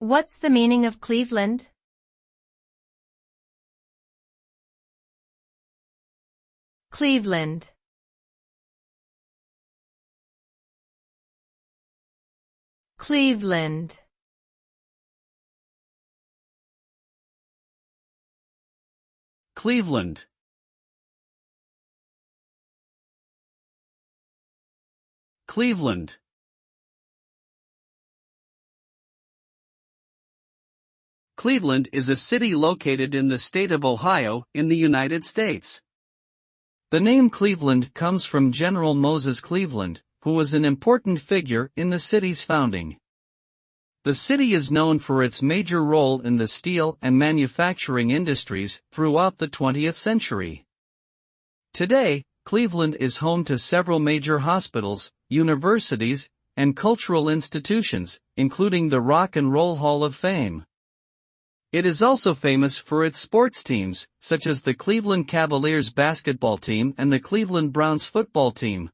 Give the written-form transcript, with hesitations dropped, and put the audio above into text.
What's the meaning of Cleveland? Cleveland. Cleveland. Cleveland. Cleveland. Cleveland is a city located in the state of Ohio, in the United States. The name Cleveland comes from General Moses Cleveland, who was an important figure in the city's founding. The city is known for its major role in the steel and manufacturing industries throughout the 20th century. Today, Cleveland is home to several major hospitals, universities, and cultural institutions, including the Rock and Roll Hall of Fame. It is also famous for its sports teams, such as the Cleveland Cavaliers basketball team and the Cleveland Browns football team.